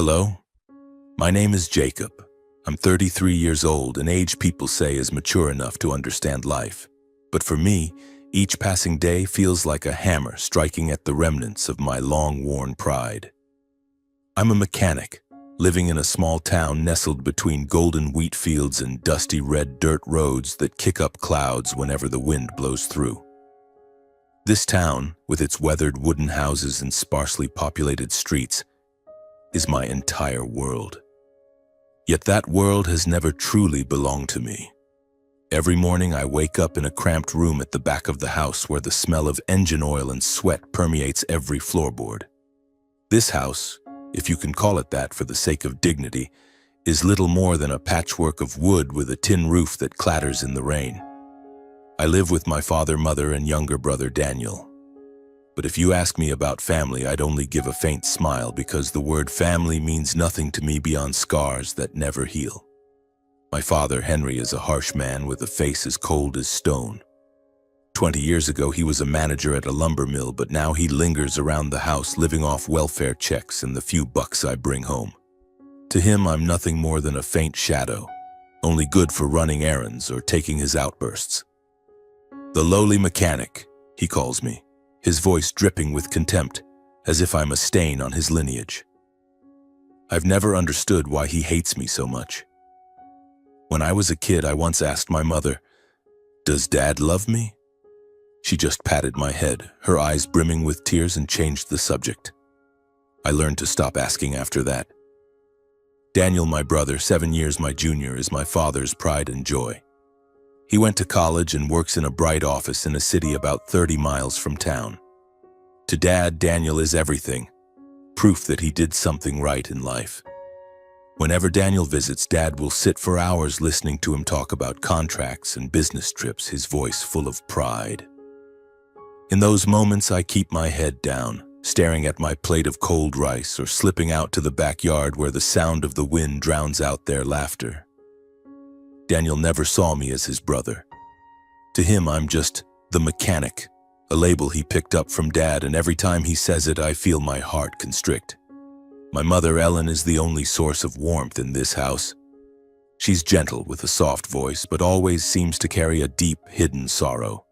Hello, my name is Jacob. I'm 33 years old, an age people say is mature enough to understand life. But for me, each passing day feels like a hammer striking at the remnants of my long-worn pride. I'm a mechanic, living in a small town nestled between golden wheat fields and dusty red dirt roads that kick up clouds whenever the wind blows through. This town, with its weathered wooden houses and sparsely populated streets, is my entire world. Yet that world has never truly belonged to me. Every morning I wake up in a cramped room at the back of the house where the smell of engine oil and sweat permeates every floorboard. This house, if you can call it that for the sake of dignity, is little more than a patchwork of wood with a tin roof that clatters in the rain. I live with my father, mother, and younger brother Daniel. But if you ask me about family, I'd only give a faint smile because the word family means nothing to me beyond scars that never heal. My father, Henry, is a harsh man with a face as cold as stone. 20 years ago, he was a manager at a lumber mill, but now he lingers around the house living off welfare checks and the few bucks I bring home. To him, I'm nothing more than a faint shadow, only good for running errands or taking his outbursts. The lowly mechanic, he calls me, his voice dripping with contempt, as if I'm a stain on his lineage. I've never understood why he hates me so much. When I was a kid, I once asked my mother, "Does Dad love me?" She just patted my head, her eyes brimming with tears, and changed the subject. I learned to stop asking after that. Daniel, my brother, 7 years my junior, is my father's pride and joy. He went to college and works in a bright office in a city about 30 miles from town. To Dad, Daniel is everything, proof that he did something right in life. Whenever Daniel visits, Dad will sit for hours listening to him talk about contracts and business trips, his voice full of pride. In those moments, I keep my head down, staring at my plate of cold rice or slipping out to the backyard where the sound of the wind drowns out their laughter. Daniel never saw me as his brother. To him, I'm just the mechanic, a label he picked up from Dad, and every time he says it, I feel my heart constrict. My mother, Ellen, is the only source of warmth in this house. She's gentle with a soft voice, but always seems to carry a deep, hidden sorrow.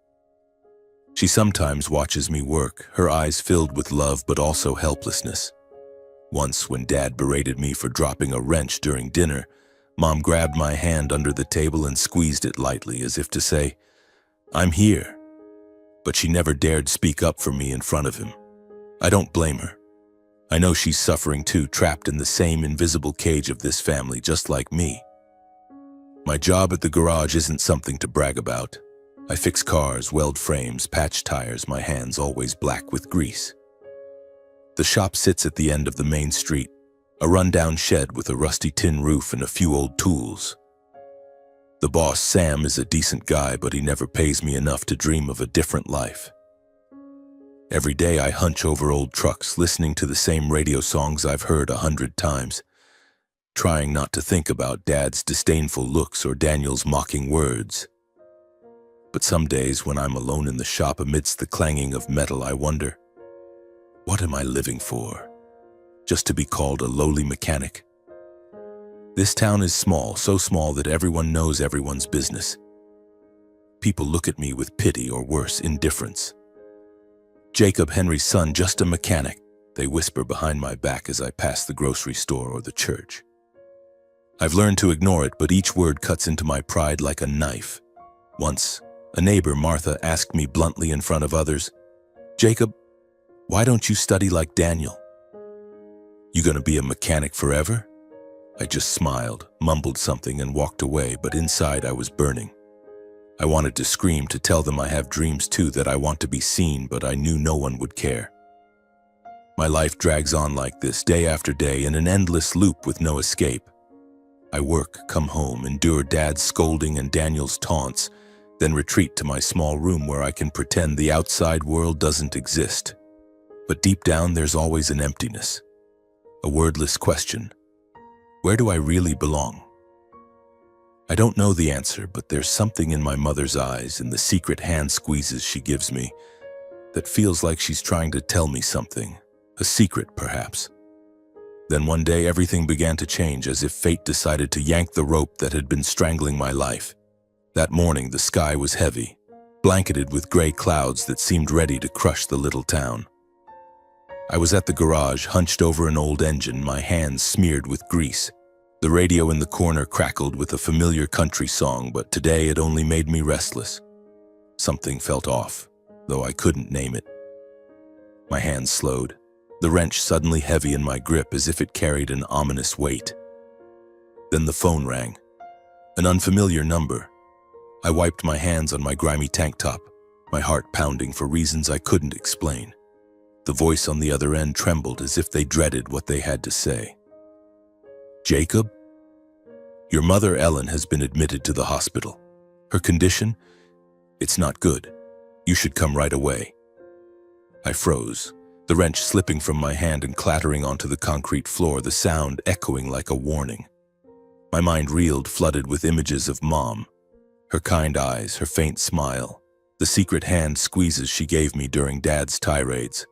She sometimes watches me work, her eyes filled with love but also helplessness. Once, when Dad berated me for dropping a wrench during dinner, Mom grabbed my hand under the table and squeezed it lightly, as if to say, "I'm here." But she never dared speak up for me in front of him. I don't blame her. I know she's suffering too, trapped in the same invisible cage of this family, just like me. My job at the garage isn't something to brag about. I fix cars, weld frames, patch tires, my hands always black with grease. The shop sits at the end of the main street, a rundown shed with a rusty tin roof and a few old tools. The boss, Sam, is a decent guy, but he never pays me enough to dream of a different life. Every day I hunch over old trucks, listening to the same radio songs I've heard 100 times, trying not to think about Dad's disdainful looks or Daniel's mocking words. But some days when I'm alone in the shop amidst the clanging of metal, I wonder, what am I living for? Just to be called a lowly mechanic? This town is small, so small that everyone knows everyone's business. People look at me with pity or worse, indifference. "Jacob, Henry's son, just a mechanic," they whisper behind my back as I pass the grocery store or the church. I've learned to ignore it, but each word cuts into my pride like a knife. Once, a neighbor, Martha, asked me bluntly in front of others, "Jacob, why don't you study like Daniel? You gonna be a mechanic forever?" I just smiled, mumbled something, and walked away, but inside I was burning. I wanted to scream, to tell them I have dreams too, that I want to be seen, but I knew no one would care. My life drags on like this, day after day, in an endless loop with no escape. I work, come home, endure Dad's scolding and Daniel's taunts, then retreat to my small room where I can pretend the outside world doesn't exist. But deep down, there's always an emptiness. A wordless question. Where do I really belong? I don't know the answer, but there's something in my mother's eyes and the secret hand squeezes she gives me that feels like she's trying to tell me something, a secret perhaps. Then one day everything began to change, as if fate decided to yank the rope that had been strangling my life. That morning the sky was heavy, blanketed with gray clouds that seemed ready to crush the little town. I was at the garage, hunched over an old engine, my hands smeared with grease. The radio in the corner crackled with a familiar country song, but today it only made me restless. Something felt off, though I couldn't name it. My hands slowed, the wrench suddenly heavy in my grip as if it carried an ominous weight. Then the phone rang. An unfamiliar number. I wiped my hands on my grimy tank top, my heart pounding for reasons I couldn't explain. The voice on the other end trembled as if they dreaded what they had to say. Jacob? Your mother, Ellen, has been admitted to the hospital. Her condition? It's not good. You should come right away. I froze, the wrench slipping from my hand and clattering onto the concrete floor, the sound echoing like a warning. My mind reeled, flooded with images of Mom. Her kind eyes, her faint smile, the secret hand squeezes she gave me during Dad's tirades.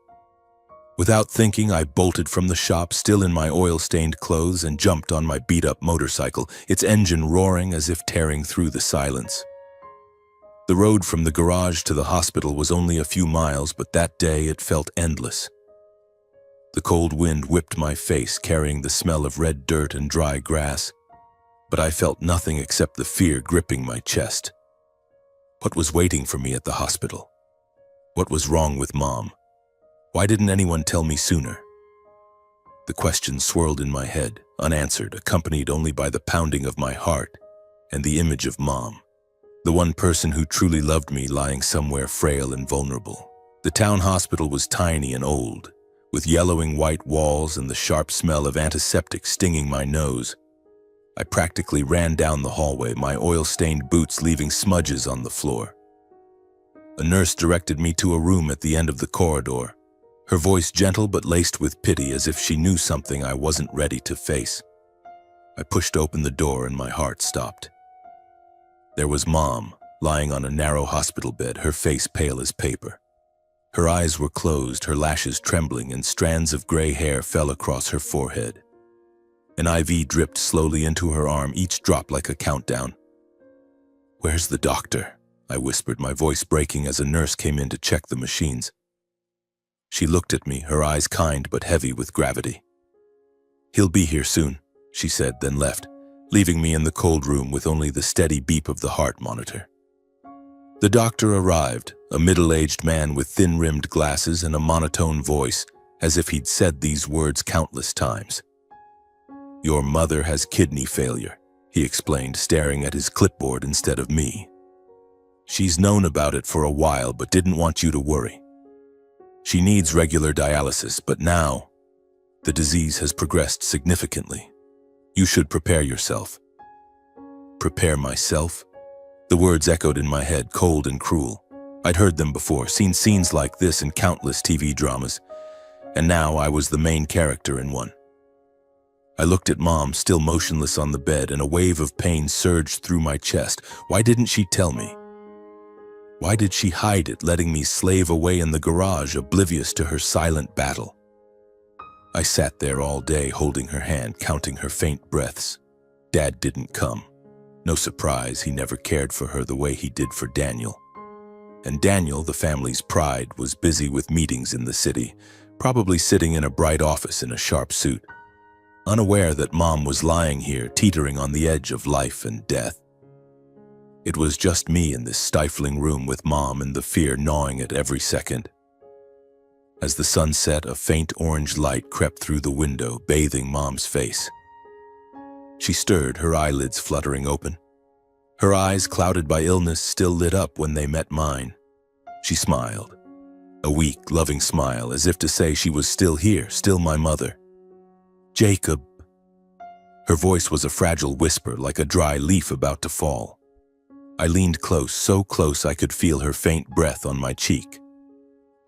Without thinking, I bolted from the shop, still in my oil-stained clothes, and jumped on my beat-up motorcycle, its engine roaring as if tearing through the silence. The road from the garage to the hospital was only a few miles, but that day it felt endless. The cold wind whipped my face, carrying the smell of red dirt and dry grass, but I felt nothing except the fear gripping my chest. What was waiting for me at the hospital? What was wrong with Mom? Why didn't anyone tell me sooner? The questions swirled in my head, unanswered, accompanied only by the pounding of my heart and the image of Mom, the one person who truly loved me, lying somewhere frail and vulnerable. The town hospital was tiny and old, with yellowing white walls and the sharp smell of antiseptic stinging my nose. I practically ran down the hallway, my oil-stained boots leaving smudges on the floor. A nurse directed me to a room at the end of the corridor, her voice gentle but laced with pity, as if she knew something I wasn't ready to face. I pushed open the door and my heart stopped. There was Mom, lying on a narrow hospital bed, her face pale as paper. Her eyes were closed, her lashes trembling, and strands of gray hair fell across her forehead. An IV dripped slowly into her arm, each drop like a countdown. "Where's the doctor?" I whispered, my voice breaking as a nurse came in to check the machines. She looked at me, her eyes kind but heavy with gravity. "He'll be here soon," she said, then left, leaving me in the cold room with only the steady beep of the heart monitor. The doctor arrived, a middle-aged man with thin-rimmed glasses and a monotone voice, as if he'd said these words countless times. "Your mother has kidney failure," he explained, staring at his clipboard instead of me. "She's known about it for a while but didn't want you to worry. She needs regular dialysis, but now the disease has progressed significantly. You should prepare yourself." Prepare myself? The words echoed in my head, cold and cruel. I'd heard them before, seen scenes like this in countless TV dramas, and now I was the main character in one. I looked at Mom, still motionless on the bed, and a wave of pain surged through my chest. Why didn't she tell me? Why did she hide it, letting me slave away in the garage, oblivious to her silent battle? I sat there all day, holding her hand, counting her faint breaths. Dad didn't come. No surprise, he never cared for her the way he did for Daniel. And Daniel, the family's pride, was busy with meetings in the city, probably sitting in a bright office in a sharp suit, unaware that Mom was lying here, teetering on the edge of life and death. It was just me in this stifling room with Mom and the fear gnawing at every second. As the sun set, a faint orange light crept through the window, bathing Mom's face. She stirred, her eyelids fluttering open. Her eyes, clouded by illness, still lit up when they met mine. She smiled, a weak, loving smile, as if to say she was still here, still my mother. "Jacob." Her voice was a fragile whisper, like a dry leaf about to fall. I leaned close, so close I could feel her faint breath on my cheek.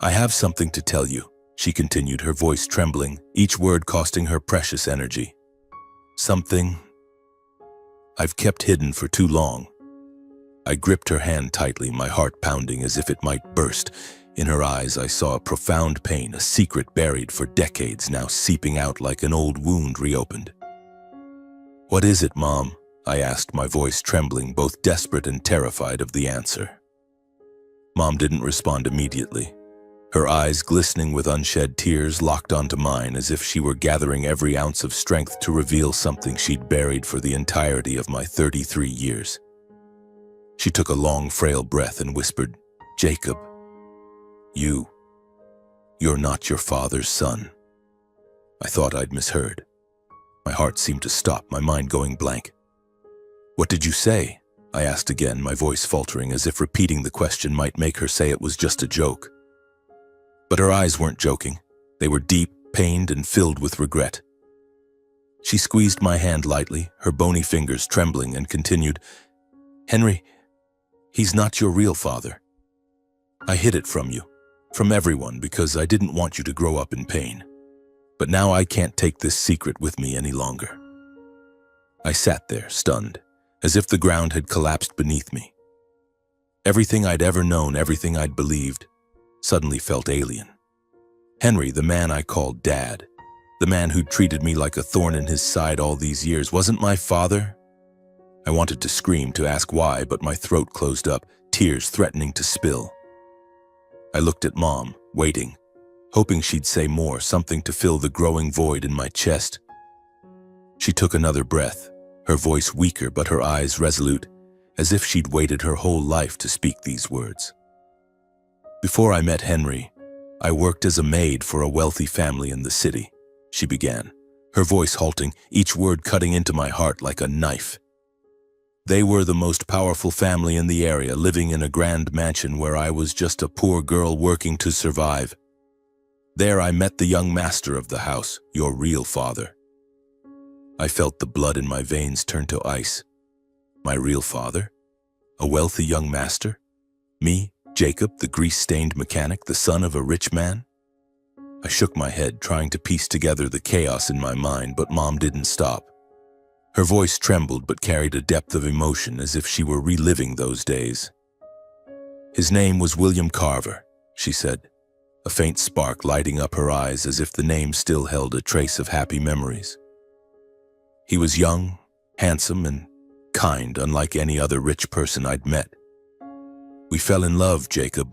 "I have something to tell you," she continued, her voice trembling, each word costing her precious energy. "Something I've kept hidden for too long." I gripped her hand tightly, my heart pounding as if it might burst. In her eyes, I saw a profound pain, a secret buried for decades now seeping out like an old wound reopened. "What is it, Mom?" I asked, my voice trembling, both desperate and terrified of the answer. Mom didn't respond immediately. Her eyes, glistening with unshed tears, locked onto mine as if she were gathering every ounce of strength to reveal something she'd buried for the entirety of my 33 years. She took a long, frail breath and whispered, "Jacob, you're not your father's son." I thought I'd misheard. My heart seemed to stop, my mind going blank. "What did you say?" I asked again, my voice faltering, as if repeating the question might make her say it was just a joke. But her eyes weren't joking. They were deep, pained, and filled with regret. She squeezed my hand lightly, her bony fingers trembling, and continued, "Henry, he's not your real father. I hid it from you, from everyone, because I didn't want you to grow up in pain. But now I can't take this secret with me any longer." I sat there, stunned, as if the ground had collapsed beneath me. Everything I'd ever known, everything I'd believed, suddenly felt alien. Henry, the man I called Dad, the man who'd treated me like a thorn in his side all these years, wasn't my father. I wanted to scream, to ask why, but my throat closed up, tears threatening to spill. I looked at Mom, waiting, hoping she'd say more, something to fill the growing void in my chest. She took another breath, her voice weaker but her eyes resolute, as if she'd waited her whole life to speak these words. "Before I met Henry, I worked as a maid for a wealthy family in the city," she began, her voice halting, each word cutting into my heart like a knife. "They were the most powerful family in the area, living in a grand mansion where I was just a poor girl working to survive. There I met the young master of the house, your real father." I felt the blood in my veins turn to ice. My real father? A wealthy young master? Me, Jacob, the grease-stained mechanic, the son of a rich man? I shook my head, trying to piece together the chaos in my mind, but Mom didn't stop. Her voice trembled but carried a depth of emotion, as if she were reliving those days. "His name was William Carver," she said, a faint spark lighting up her eyes as if the name still held a trace of happy memories. "He was young, handsome, and kind, unlike any other rich person I'd met. We fell in love, Jacob,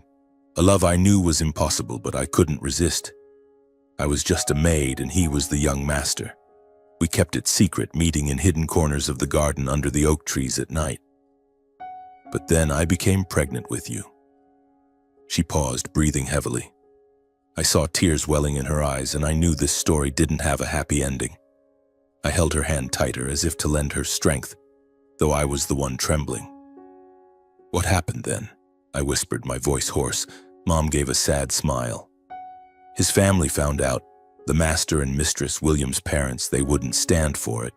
a love I knew was impossible, but I couldn't resist. I was just a maid and he was the young master. We kept it secret, meeting in hidden corners of the garden under the oak trees at night. But then I became pregnant with you." She paused, breathing heavily. I saw tears welling in her eyes, and I knew this story didn't have a happy ending. I held her hand tighter, as if to lend her strength, though I was the one trembling. "What happened then?" I whispered, my voice hoarse. Mom gave a sad smile. "His family found out. The master and mistress, William's parents, they wouldn't stand for it.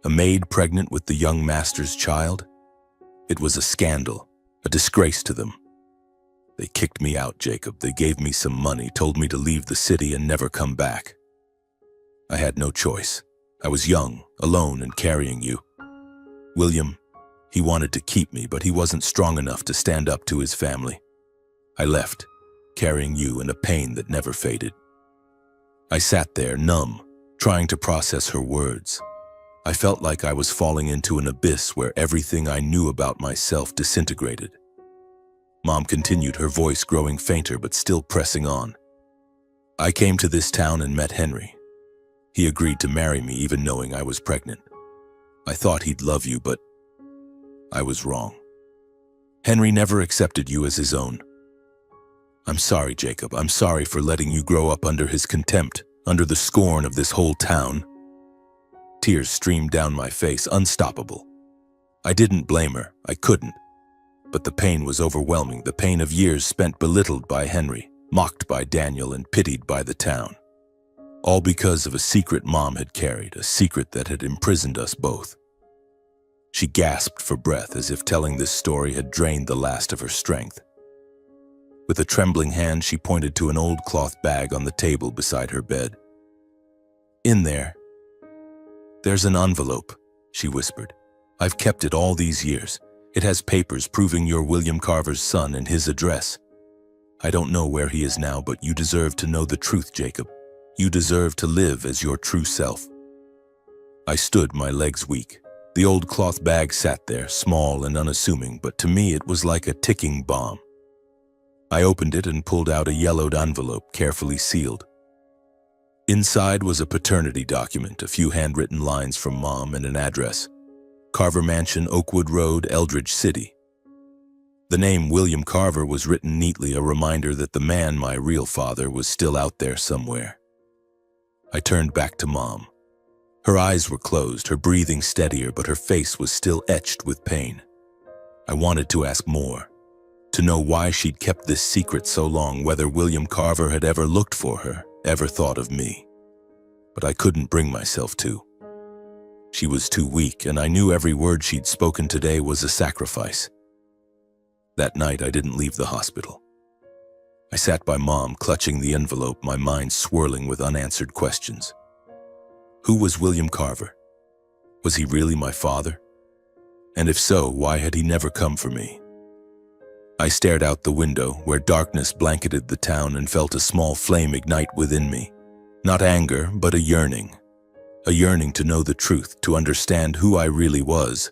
A maid pregnant with the young master's child? It was a scandal, a disgrace to them. They kicked me out, Jacob. They gave me some money, told me to leave the city and never come back. I had no choice. I was young, alone, and carrying you. William, he wanted to keep me, but he wasn't strong enough to stand up to his family. I left, carrying you in a pain that never faded." I sat there, numb, trying to process her words. I felt like I was falling into an abyss where everything I knew about myself disintegrated. Mom continued, her voice growing fainter but still pressing on. "I came to this town and met Henry. He agreed to marry me even knowing I was pregnant. I thought he'd love you, but I was wrong. Henry never accepted you as his own. I'm sorry, Jacob. I'm sorry for letting you grow up under his contempt, under the scorn of this whole town." Tears streamed down my face, unstoppable. I didn't blame her. I couldn't. But the pain was overwhelming, the pain of years spent belittled by Henry, mocked by Daniel, and pitied by the town. All because of a secret Mom had carried, a secret that had imprisoned us both. She gasped for breath, as if telling this story had drained the last of her strength. With a trembling hand, she pointed to an old cloth bag on the table beside her bed. "In there's an envelope," she whispered. "I've kept it all these years. It has papers proving you're William Carver's son and his address. I don't know where he is now, but you deserve to know the truth, Jacob. You deserve to live as your true self." I stood, my legs weak. The old cloth bag sat there, small and unassuming, but to me it was like a ticking bomb. I opened it and pulled out a yellowed envelope, carefully sealed. Inside was a paternity document, a few handwritten lines from Mom, and an address: Carver Mansion, Oakwood Road, Eldridge City. The name William Carver was written neatly, a reminder that the man, my real father, was still out there somewhere. I turned back to Mom. Her eyes were closed, her breathing steadier, but her face was still etched with pain. I wanted to ask more, to know why she'd kept this secret so long, whether William Carver had ever looked for her, ever thought of me. But I couldn't bring myself to. She was too weak, and I knew every word she'd spoken today was a sacrifice. That night, I didn't leave the hospital. I sat by Mom, clutching the envelope, my mind swirling with unanswered questions. Who was William Carver? Was he really my father? And if so, why had he never come for me? I stared out the window, where darkness blanketed the town, and felt a small flame ignite within me. Not anger, but a yearning. A yearning to know the truth, to understand who I really was.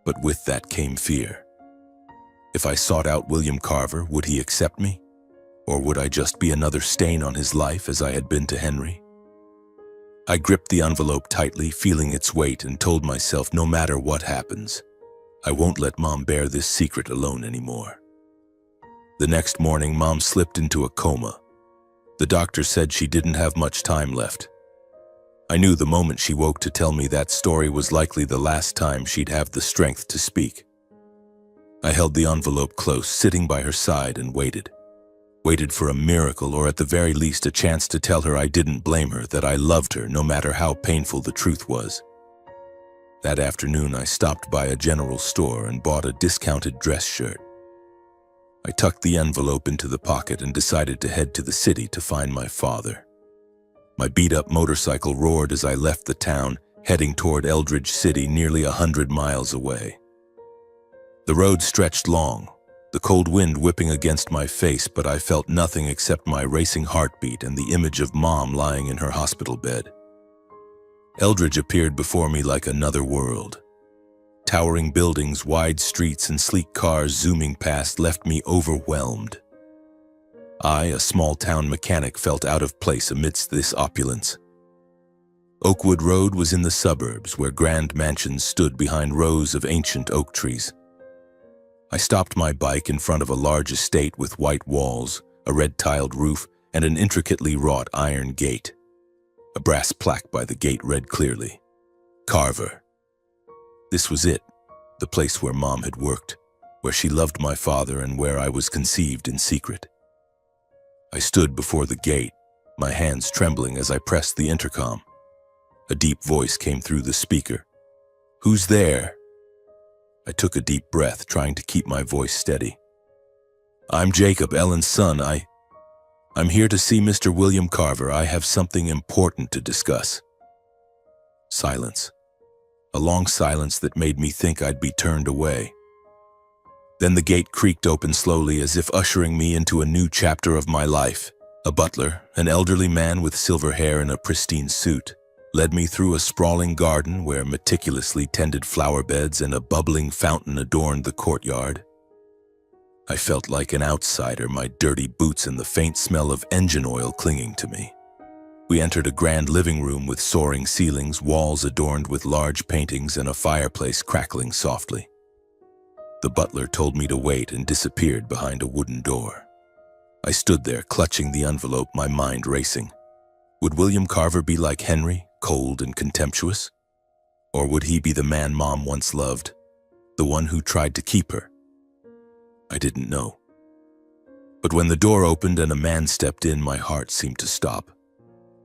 But with that came fear. If I sought out William Carver, would he accept me? Or would I just be another stain on his life, as I had been to Henry? I gripped the envelope tightly, feeling its weight, and told myself, no matter what happens, I won't let Mom bear this secret alone anymore. The next morning, Mom slipped into a coma. The doctor said she didn't have much time left. I knew the moment she woke to tell me that story was likely the last time she'd have the strength to speak. I held the envelope close, sitting by her side, and waited. Waited for a miracle, or at the very least a chance to tell her I didn't blame her, that I loved her, no matter how painful the truth was. That afternoon, I stopped by a general store and bought a discounted dress shirt. I tucked the envelope into the pocket and decided to head to the city to find my father. My beat-up motorcycle roared as I left the town, heading toward Eldridge City, nearly 100 miles away. The road stretched long, the cold wind whipping against my face, but I felt nothing except my racing heartbeat and the image of Mom lying in her hospital bed. Eldridge appeared before me like another world. Towering buildings, wide streets, and sleek cars zooming past left me overwhelmed. I, a small-town mechanic, felt out of place amidst this opulence. Oakwood Road was in the suburbs, where grand mansions stood behind rows of ancient oak trees. I stopped my bike in front of a large estate with white walls, a red-tiled roof, and an intricately wrought iron gate. A brass plaque by the gate read clearly, Carver. This was it, the place where Mom had worked, where she loved my father, and where I was conceived in secret. I stood before the gate, my hands trembling as I pressed the intercom. A deep voice came through the speaker. "Who's there?" I took a deep breath, trying to keep my voice steady. "I'm Jacob, Ellen's son. I'm here to see Mr. William Carver. I have something important to discuss." Silence. A long silence that made me think I'd be turned away. Then the gate creaked open slowly, as if ushering me into a new chapter of my life. A butler, an elderly man with silver hair and a pristine suit, led me through a sprawling garden where meticulously tended flower beds and a bubbling fountain adorned the courtyard. I felt like an outsider, my dirty boots and the faint smell of engine oil clinging to me. We entered a grand living room with soaring ceilings, walls adorned with large paintings, and a fireplace crackling softly. The butler told me to wait and disappeared behind a wooden door. I stood there, clutching the envelope, my mind racing. Would William Carver be like Henry, cold and contemptuous? Or would he be the man Mom once loved, the one who tried to keep her? I didn't know. But when the door opened and a man stepped in, my heart seemed to stop.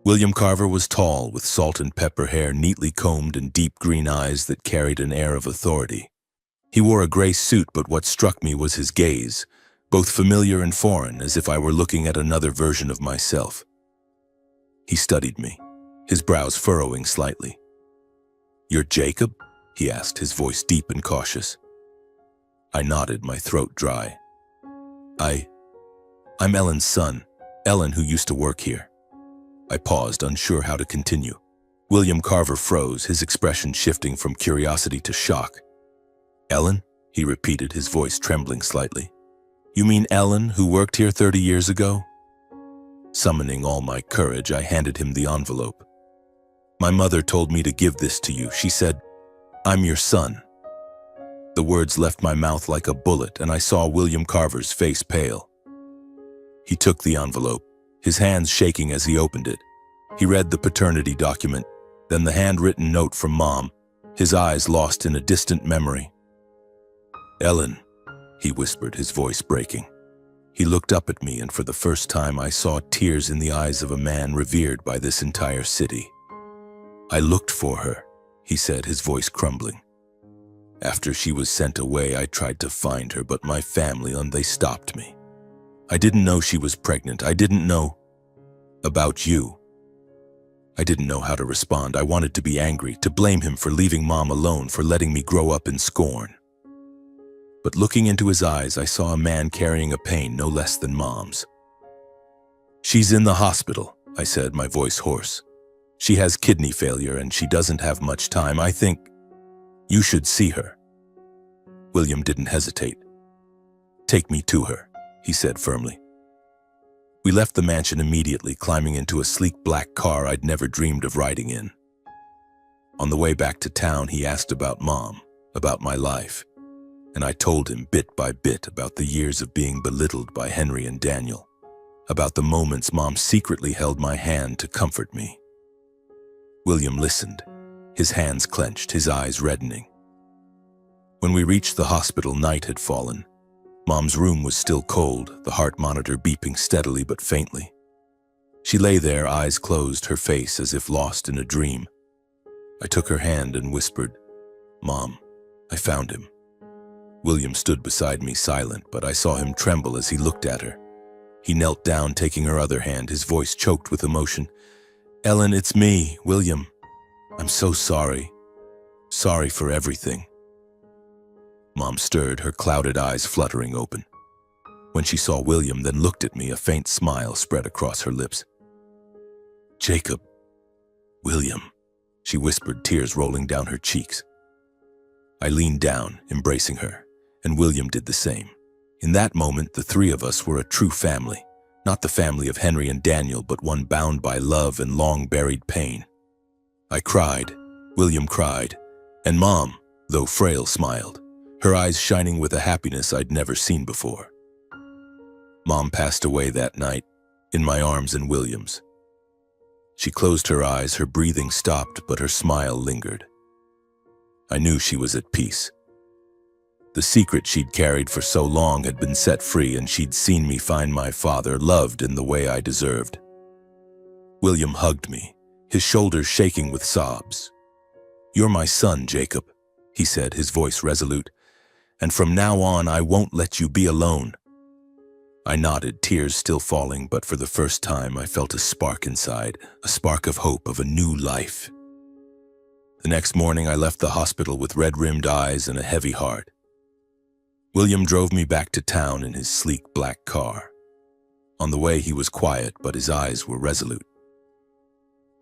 William Carver was tall, with salt and pepper hair neatly combed and deep green eyes that carried an air of authority. He wore a gray suit, but what struck me was his gaze, both familiar and foreign, as if I were looking at another version of myself. He studied me, his brows furrowing slightly. "You're Jacob?" he asked, his voice deep and cautious. I nodded, my throat dry. I'm Ellen's son, Ellen who used to work here. I paused, unsure how to continue. William Carver froze, his expression shifting from curiosity to shock. Ellen? He repeated, his voice trembling slightly. You mean Ellen, who worked here 30 years ago? Summoning all my courage, I handed him the envelope. My mother told me to give this to you. She said, I'm your son. The words left my mouth like a bullet, and I saw William Carver's face pale. He took the envelope, his hands shaking as he opened it. He read the paternity document, then the handwritten note from Mom, his eyes lost in a distant memory. Ellen, he whispered, his voice breaking. He looked up at me, and for the first time I saw tears in the eyes of a man revered by this entire city. I looked for her, he said, his voice crumbling. After she was sent away, I tried to find her, but my family and they stopped me. I didn't know she was pregnant. I didn't know about you. I didn't know how to respond. I wanted to be angry, to blame him for leaving Mom alone, for letting me grow up in scorn. But looking into his eyes, I saw a man carrying a pain no less than Mom's. She's in the hospital, I said, my voice hoarse. She has kidney failure and she doesn't have much time. I think you should see her. William didn't hesitate. Take me to her, he said firmly. We left the mansion immediately, climbing into a sleek black car I'd never dreamed of riding in. On the way back to town, he asked about Mom, about my life, and I told him bit by bit about the years of being belittled by Henry and Daniel, about the moments Mom secretly held my hand to comfort me. William listened, his hands clenched, his eyes reddening. When we reached the hospital, night had fallen. Mom's room was still cold, the heart monitor beeping steadily but faintly. She lay there, eyes closed, her face as if lost in a dream. I took her hand and whispered, Mom, I found him. William stood beside me, silent, but I saw him tremble as he looked at her. He knelt down, taking her other hand, his voice choked with emotion. Ellen, it's me, William. I'm so sorry. Sorry for everything. Mom stirred, her clouded eyes fluttering open. When she saw William, then looked at me, a faint smile spread across her lips. Jacob. William, she whispered, tears rolling down her cheeks. I leaned down, embracing her, and William did the same. In that moment, the three of us were a true family, not the family of Henry and Daniel, but one bound by love and long-buried pain. I cried, William cried, and Mom, though frail, smiled, her eyes shining with a happiness I'd never seen before. Mom passed away that night, in my arms and William's. She closed her eyes, her breathing stopped, but her smile lingered. I knew she was at peace. The secret she'd carried for so long had been set free, and she'd seen me find my father, loved in the way I deserved. William hugged me, his shoulders shaking with sobs. You're my son, Jacob, he said, his voice resolute, and from now on I won't let you be alone. I nodded, tears still falling, but for the first time I felt a spark inside, a spark of hope, of a new life. The next morning I left the hospital with red-rimmed eyes and a heavy heart. William drove me back to town in his sleek black car. On the way he was quiet, but his eyes were resolute.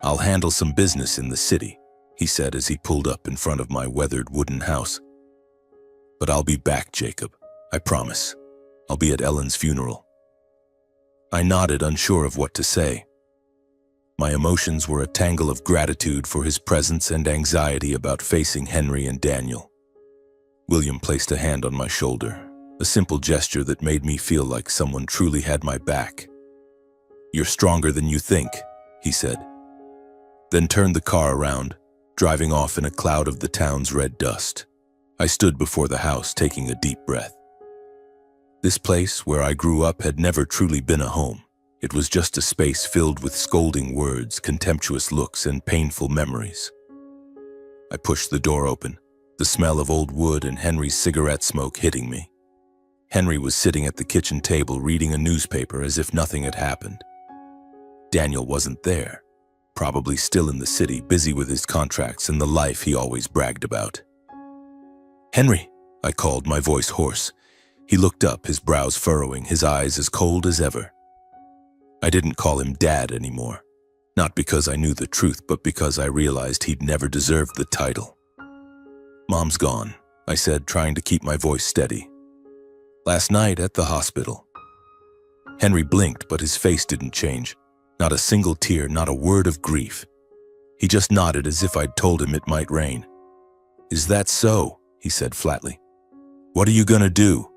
I'll handle some business in the city, he said as he pulled up in front of my weathered wooden house. But I'll be back, Jacob, I promise. I'll be at Ellen's funeral. I nodded, unsure of what to say. My emotions were a tangle of gratitude for his presence and anxiety about facing Henry and Daniel. William placed a hand on my shoulder, a simple gesture that made me feel like someone truly had my back. You're stronger than you think, he said. Then turned the car around, driving off in a cloud of the town's red dust. I stood before the house, taking a deep breath. This place, where I grew up, had never truly been a home. It was just a space filled with scolding words, contemptuous looks, and painful memories. I pushed the door open, the smell of old wood and Henry's cigarette smoke hitting me. Henry was sitting at the kitchen table reading a newspaper as if nothing had happened. Daniel wasn't there, probably still in the city, busy with his contracts and the life he always bragged about. Henry, I called, my voice hoarse. He looked up, his brows furrowing, his eyes as cold as ever. I didn't call him Dad anymore. Not because I knew the truth, but because I realized he'd never deserved the title. "Mom's gone," I said, trying to keep my voice steady. "Last night at the hospital." Henry blinked, but his face didn't change. Not a single tear, not a word of grief. He just nodded as if I'd told him it might rain. "Is that so?" he said flatly. "What are you gonna do?"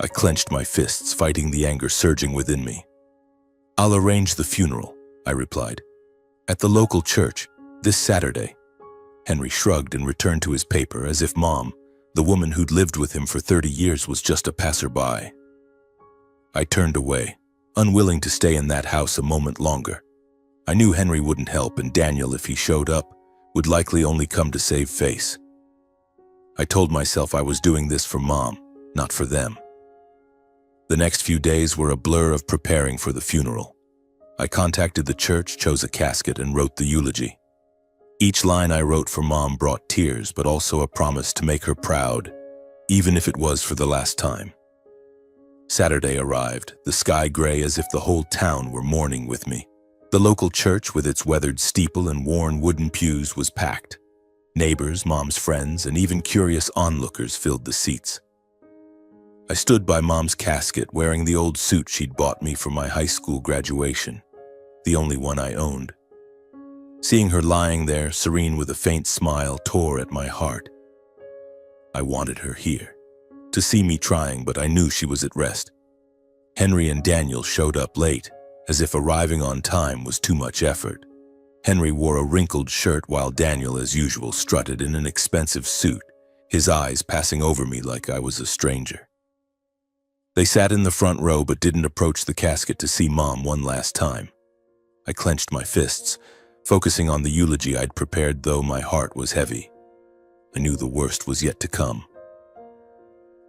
I clenched my fists, fighting the anger surging within me. "I'll arrange the funeral," I replied. "At the local church, this Saturday." Henry shrugged and returned to his paper as if Mom, the woman who'd lived with him for 30 years, was just a passerby. I turned away, unwilling to stay in that house a moment longer. I knew Henry wouldn't help, and Daniel, if he showed up, would likely only come to save face. I told myself I was doing this for Mom, not for them. The next few days were a blur of preparing for the funeral. I contacted the church, chose a casket, and wrote the eulogy. Each line I wrote for Mom brought tears, but also a promise to make her proud, even if it was for the last time. Saturday arrived, the sky gray as if the whole town were mourning with me. The local church, with its weathered steeple and worn wooden pews, was packed. Neighbors, Mom's friends, and even curious onlookers filled the seats. I stood by Mom's casket, wearing the old suit she'd bought me for my high school graduation, the only one I owned. Seeing her lying there, serene with a faint smile, tore at my heart. I wanted her here, to see me trying, but I knew she was at rest. Henry and Daniel showed up late, as if arriving on time was too much effort. Henry wore a wrinkled shirt while Daniel, as usual, strutted in an expensive suit, his eyes passing over me like I was a stranger. They sat in the front row but didn't approach the casket to see Mom one last time. I clenched my fists, focusing on the eulogy I'd prepared, though my heart was heavy. I knew the worst was yet to come.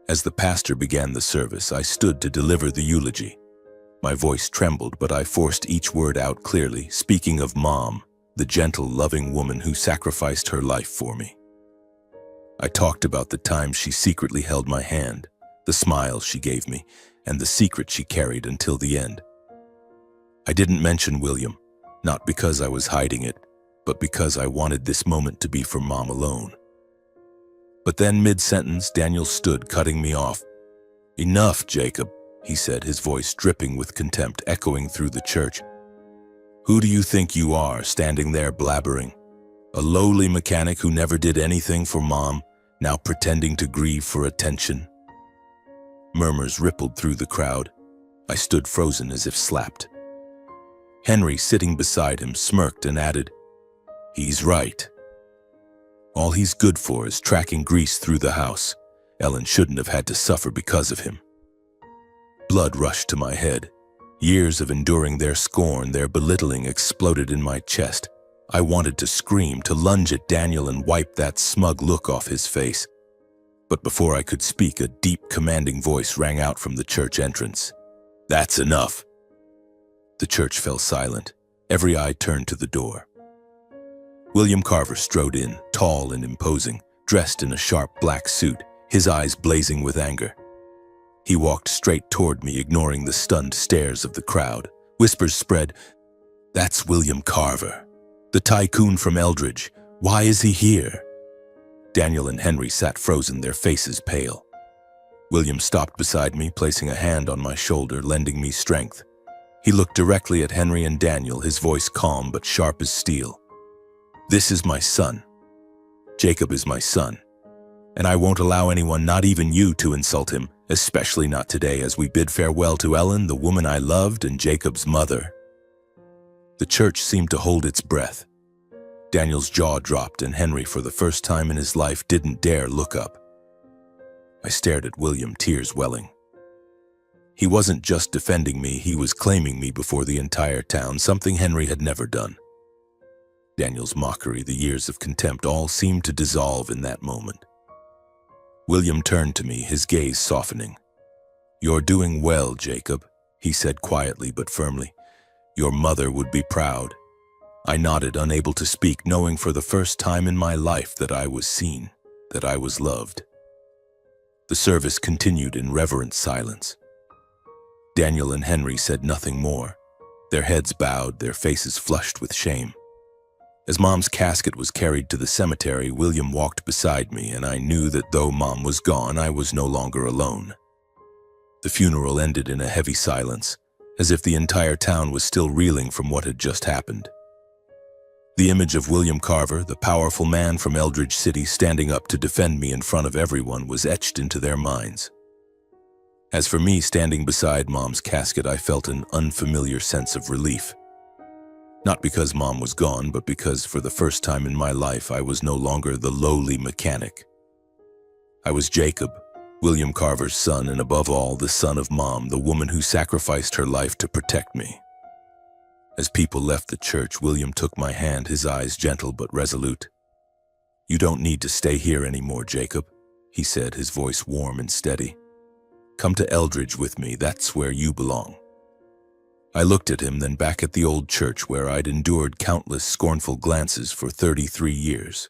As the pastor began the service, I stood to deliver the eulogy. My voice trembled, but I forced each word out clearly, speaking of Mom, the gentle, loving woman who sacrificed her life for me. I talked about the times she secretly held my hand, the smiles she gave me, and the secret she carried until the end. I didn't mention William, not because I was hiding it, but because I wanted this moment to be for Mom alone. But then, mid-sentence, Daniel stood, cutting me off. "Enough, Jacob," he said, his voice dripping with contempt, echoing through the church. "Who do you think you are, standing there blabbering? A lowly mechanic who never did anything for Mom, now pretending to grieve for attention?" Murmurs rippled through the crowd. I stood frozen as if slapped. Henry, sitting beside him, smirked and added, "He's right. All he's good for is tracking grease through the house. Ellen shouldn't have had to suffer because of him." Blood rushed to my head. Years of enduring their scorn, their belittling, exploded in my chest. I wanted to scream, to lunge at Daniel and wipe that smug look off his face. But before I could speak, a deep, commanding voice rang out from the church entrance. "That's enough." The church fell silent. Every eye turned to the door. William Carver strode in, tall and imposing, dressed in a sharp black suit, his eyes blazing with anger. He walked straight toward me, ignoring the stunned stares of the crowd. Whispers spread, "That's William Carver, the tycoon from Eldridge. Why is he here?" Daniel and Henry sat frozen, their faces pale. William stopped beside me, placing a hand on my shoulder, lending me strength. He looked directly at Henry and Daniel, his voice calm but sharp as steel. "This is my son. Jacob is my son. And I won't allow anyone, not even you, to insult him, especially not today as we bid farewell to Ellen, the woman I loved, and Jacob's mother." The church seemed to hold its breath. Daniel's jaw dropped, and Henry, for the first time in his life, didn't dare look up. I stared at William, tears welling. He wasn't just defending me, he was claiming me before the entire town, something Henry had never done. Daniel's mockery, the years of contempt, all seemed to dissolve in that moment. William turned to me, his gaze softening. "You're doing well, Jacob," he said quietly but firmly. "Your mother would be proud." I nodded, unable to speak, knowing for the first time in my life that I was seen, that I was loved. The service continued in reverent silence. Daniel and Henry said nothing more, their heads bowed, their faces flushed with shame. As Mom's casket was carried to the cemetery, William walked beside me, and I knew that though Mom was gone, I was no longer alone. The funeral ended in a heavy silence, as if the entire town was still reeling from what had just happened. The image of William Carver, the powerful man from Eldridge City, standing up to defend me in front of everyone, was etched into their minds. As for me, standing beside Mom's casket, I felt an unfamiliar sense of relief. Not because Mom was gone, but because for the first time in my life, I was no longer the lowly mechanic. I was Jacob, William Carver's son, and above all, the son of Mom, the woman who sacrificed her life to protect me. As people left the church, William took my hand, his eyes gentle but resolute. "You don't need to stay here anymore, Jacob," he said, his voice warm and steady. "Come to Eldridge with me, that's where you belong." I looked at him, then back at the old church where I'd endured countless scornful glances for 33 years.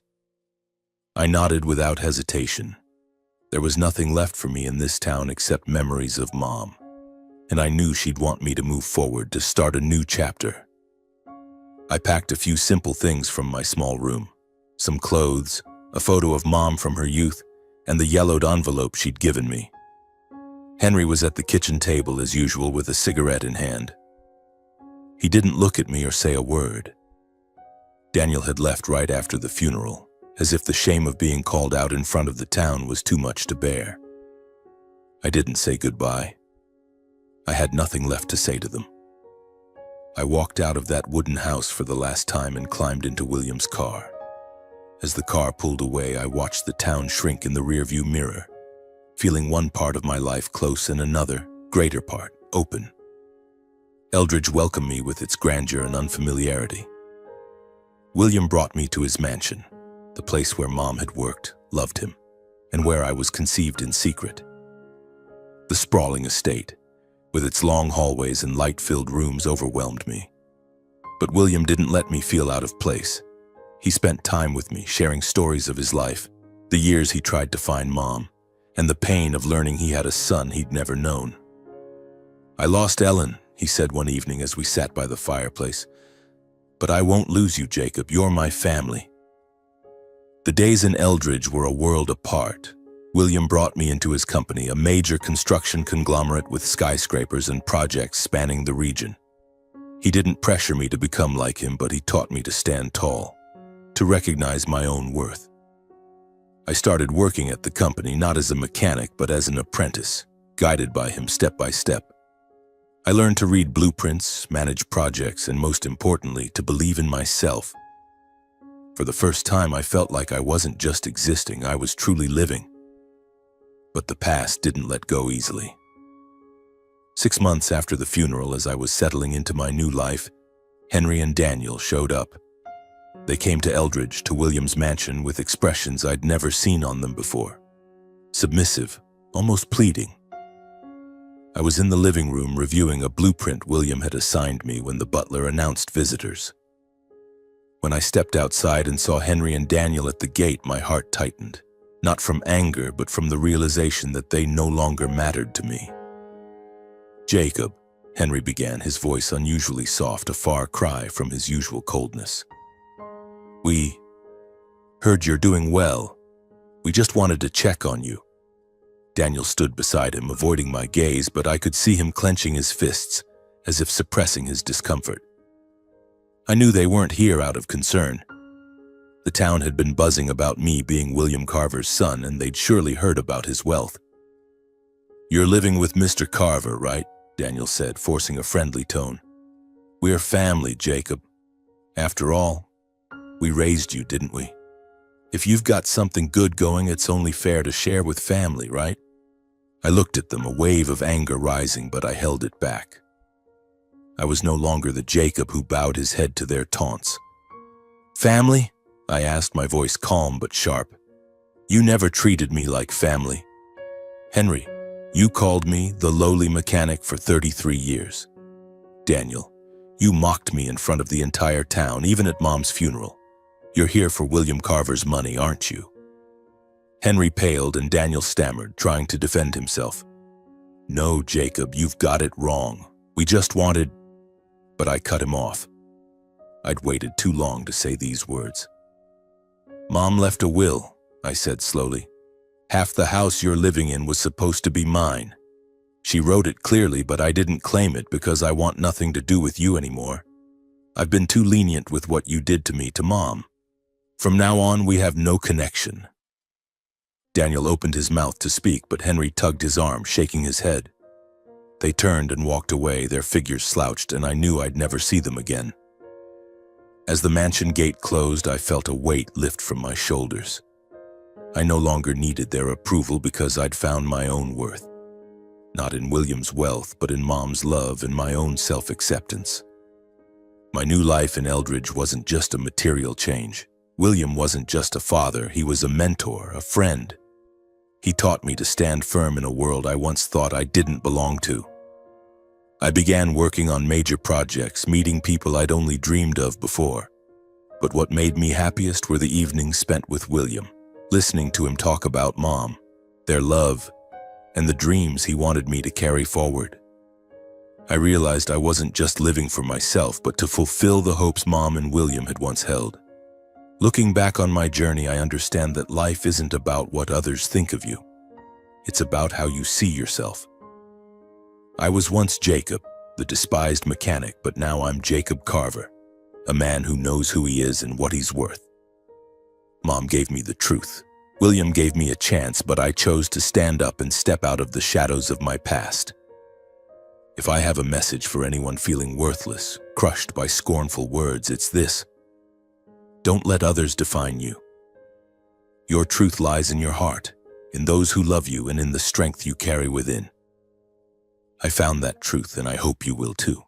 I nodded without hesitation. There was nothing left for me in this town except memories of Mom, and I knew she'd want me to move forward, to start a new chapter. I packed a few simple things from my small room, some clothes, a photo of Mom from her youth, and the yellowed envelope she'd given me. Henry was at the kitchen table as usual with a cigarette in hand. He didn't look at me or say a word. Daniel had left right after the funeral, as if the shame of being called out in front of the town was too much to bear. I didn't say goodbye. I had nothing left to say to them. I walked out of that wooden house for the last time and climbed into William's car. As the car pulled away, I watched the town shrink in the rearview mirror, feeling one part of my life close and another, greater part, open. Eldridge welcomed me with its grandeur and unfamiliarity. William brought me to his mansion, the place where Mom had worked, loved him, and where I was conceived in secret. The sprawling estate, with its long hallways and light-filled rooms, overwhelmed me. But William didn't let me feel out of place. He spent time with me, sharing stories of his life, the years he tried to find Mom, and the pain of learning he had a son he'd never known. "I lost Ellen," he said one evening as we sat by the fireplace. "But I won't lose you, Jacob. You're my family." The days in Eldridge were a world apart. William brought me into his company, a major construction conglomerate with skyscrapers and projects spanning the region. He didn't pressure me to become like him, but he taught me to stand tall, to recognize my own worth. I started working at the company not as a mechanic, but as an apprentice, guided by him step by step. I learned to read blueprints, manage projects, and most importantly, to believe in myself. For the first time, I felt like I wasn't just existing, I was truly living. But the past didn't let go easily. 6 months after the funeral, as I was settling into my new life, Henry and Daniel showed up. They came to Eldridge, to William's mansion, with expressions I'd never seen on them before. Submissive, almost pleading. I was in the living room reviewing a blueprint William had assigned me when the butler announced visitors. When I stepped outside and saw Henry and Daniel at the gate, my heart tightened, not from anger, but from the realization that they no longer mattered to me. "Jacob," Henry began, his voice unusually soft, a far cry from his usual coldness. "We heard you're doing well. We just wanted to check on you." Daniel stood beside him, avoiding my gaze, but I could see him clenching his fists, as if suppressing his discomfort. I knew they weren't here out of concern. The town had been buzzing about me being William Carver's son, and they'd surely heard about his wealth. "You're living with Mr. Carver, right?" Daniel said, forcing a friendly tone. "We're family, Jacob. After all, we raised you, didn't we? If you've got something good going, it's only fair to share with family, right?" I looked at them, a wave of anger rising, but I held it back. I was no longer the Jacob who bowed his head to their taunts. "Family?" I asked, my voice calm but sharp. "You never treated me like family. Henry, you called me the lowly mechanic for 33 years. Daniel, you mocked me in front of the entire town, even at Mom's funeral. You're here for William Carver's money, aren't you?" Henry paled and Daniel stammered, trying to defend himself. "No, Jacob, you've got it wrong. We just wanted—" But I cut him off. I'd waited too long to say these words. "Mom left a will," I said slowly. "Half the house you're living in was supposed to be mine. She wrote it clearly, but I didn't claim it because I want nothing to do with you anymore. I've been too lenient with what you did to me, to Mom. From now on, we have no connection." Daniel opened his mouth to speak, but Henry tugged his arm, shaking his head. They turned and walked away, their figures slouched, and I knew I'd never see them again. As the mansion gate closed, I felt a weight lift from my shoulders. I no longer needed their approval because I'd found my own worth. Not in William's wealth, but in Mom's love and my own self-acceptance. My new life in Eldridge wasn't just a material change. William wasn't just a father, he was a mentor, a friend. He taught me to stand firm in a world I once thought I didn't belong to. I began working on major projects, meeting people I'd only dreamed of before. But what made me happiest were the evenings spent with William, listening to him talk about Mom, their love, and the dreams he wanted me to carry forward. I realized I wasn't just living for myself, but to fulfill the hopes Mom and William had once held. Looking back on my journey, I understand that life isn't about what others think of you. It's about how you see yourself. I was once Jacob, the despised mechanic, but now I'm Jacob Carver, a man who knows who he is and what he's worth. Mom gave me the truth. William gave me a chance, but I chose to stand up and step out of the shadows of my past. If I have a message for anyone feeling worthless, crushed by scornful words, it's this. Don't let others define you. Your truth lies in your heart, in those who love you, and in the strength you carry within. I found that truth, and I hope you will too.